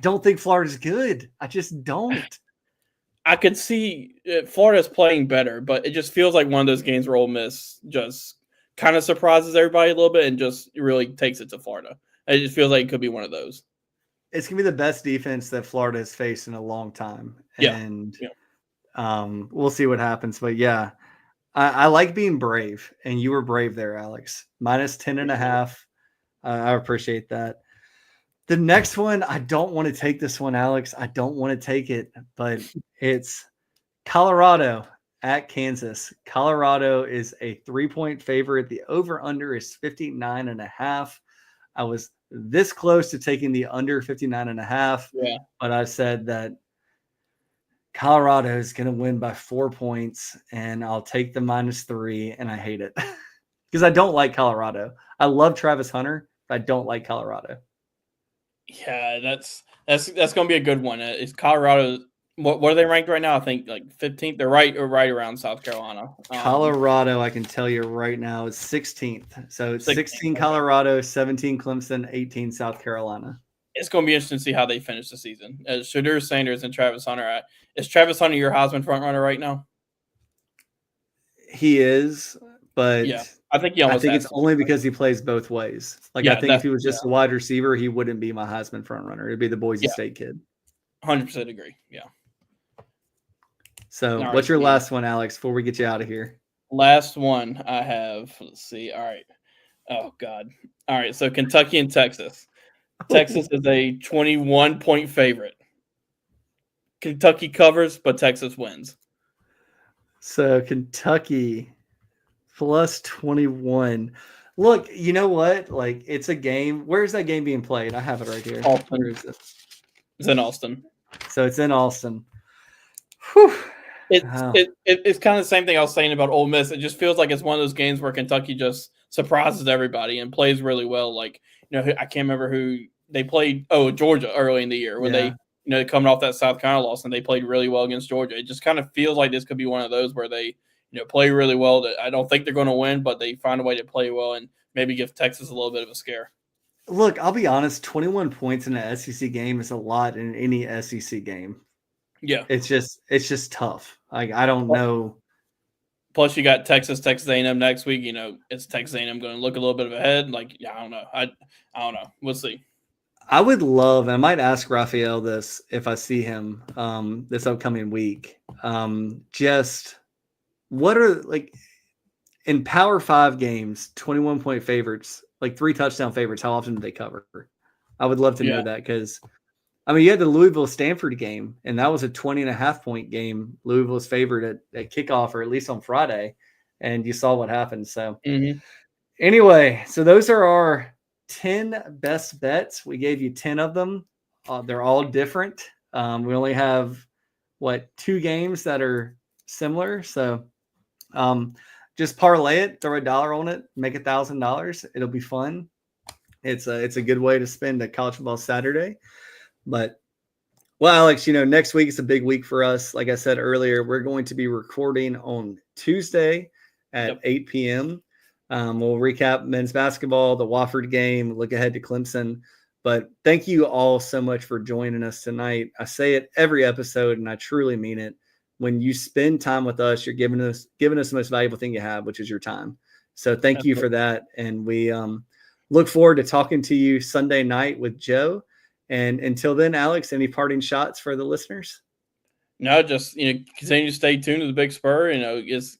don't think Florida's good. I just don't. I could see Florida's playing better, but it just feels like one of those games where Ole Miss just kind of surprises everybody a little bit and just really takes it to Florida. It just feels like it could be one of those. It's going to be the best defense that Florida has faced in a long time. And we'll see what happens. But, yeah, I like being brave, and you were brave there, Alex. -10.5. I appreciate that. The next one, I don't want to take this one, Alex. I don't want to take it, but it's Colorado at Kansas. Colorado is a 3-point favorite. The over-under is 59.5. I was this close to taking the under 59.5, but I said that Colorado is going to win by 4 points, and I'll take the -3, and I hate it because I don't like Colorado. I love Travis Hunter, but I don't like Colorado. Yeah, that's going to be a good one. Is Colorado? What are they ranked right now? I think like 15th. They're right around South Carolina. Colorado, I can tell you right now, is 16th. So it's 16 Colorado, 17 Clemson, 18 South Carolina. It's going to be interesting to see how they finish the season. Shedeur Sanders and Travis Hunter. Is Travis Hunter your Heisman frontrunner right now? He is, but I think he I almost think has it's to. only because he plays both ways. Like, Yeah, I think if he was just a wide receiver, he wouldn't be my Heisman front runner. It'd be the Boise Yeah. State kid. 100% agree. Yeah. So, All what's right, your the last one, Alex, before we get you out of here? last one I have. Let's see. All right. Oh, God. All right. So, Kentucky and Texas. Texas is a 21-point favorite. Kentucky covers, but Texas wins. So, Kentucky plus 21. Look, you know what? Like, it's a game. Where's that game being played? I have it right here. Austin. Where is it? It's in Austin. So, it's in Austin. Whew. It's kind of the same thing I was saying about Ole Miss. It just feels like it's one of those games where Kentucky just surprises everybody and plays really well. Like, I can't remember who they played. Oh, Georgia early in the year when they, coming off that South Carolina loss, and they played really well against Georgia. It just kind of feels like this could be one of those where they, play really well. That I don't think they're going to win, but they find a way to play well and maybe give Texas a little bit of a scare. Look, I'll be honest. 21 points in an SEC game is a lot in any SEC game. Yeah, it's just tough. Like, I don't know. Plus, you got Texas A&M next week. Is Texas A&M going to look a little bit of ahead? Like, yeah, I don't know. I don't know. We'll see. I would love, and I might ask Raphael this if I see him this upcoming week. Just what are, like, in Power 5 games, 21-point favorites, like 3 touchdown favorites, how often do they cover? I would love to know that, because you had the Louisville-Stanford game, and that was a 20.5-point game. Louisville was favored at kickoff, or at least on Friday, and you saw what happened. So anyway, so those are our 10 best bets. We gave you 10 of them. They're all different. We only have, 2 games that are similar. So just parlay it, throw $1 on it, make $1,000. It'll be fun. It's a good way to spend a college football Saturday. But, well, Alex, next week is a big week for us. Like I said earlier, we're going to be recording on Tuesday at 8 p.m. We'll recap men's basketball, the Wofford game, look ahead to Clemson. But thank you all so much for joining us tonight. I say it every episode, and I truly mean it. When you spend time with us, you're giving us the most valuable thing you have, which is your time. So thank you for that. And we look forward to talking to you Sunday night with Joe. And until then, Alex, any parting shots for the listeners? No, just continue to stay tuned to the Big Spur. It's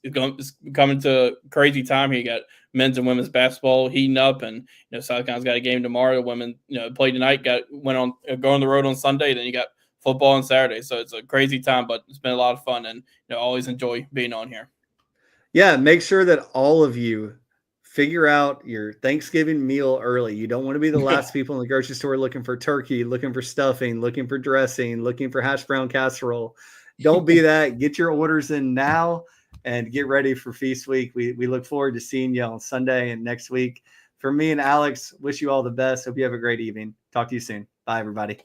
coming to a crazy time here. You got men's and women's basketball heating up, and South Carolina's got a game tomorrow. The women played tonight, went on the road on Sunday. Then you got football on Saturday, so it's a crazy time, but it's been a lot of fun, and always enjoy being on here. Yeah, make sure that all of you figure out your Thanksgiving meal early. You don't want to be the last people in the grocery store looking for turkey, looking for stuffing, looking for dressing, looking for hash brown casserole. Don't be that. Get your orders in now and get ready for Feast Week. We look forward to seeing you on Sunday and next week. For me and Alex, wish you all the best. Hope you have a great evening. Talk to you soon. Bye, everybody.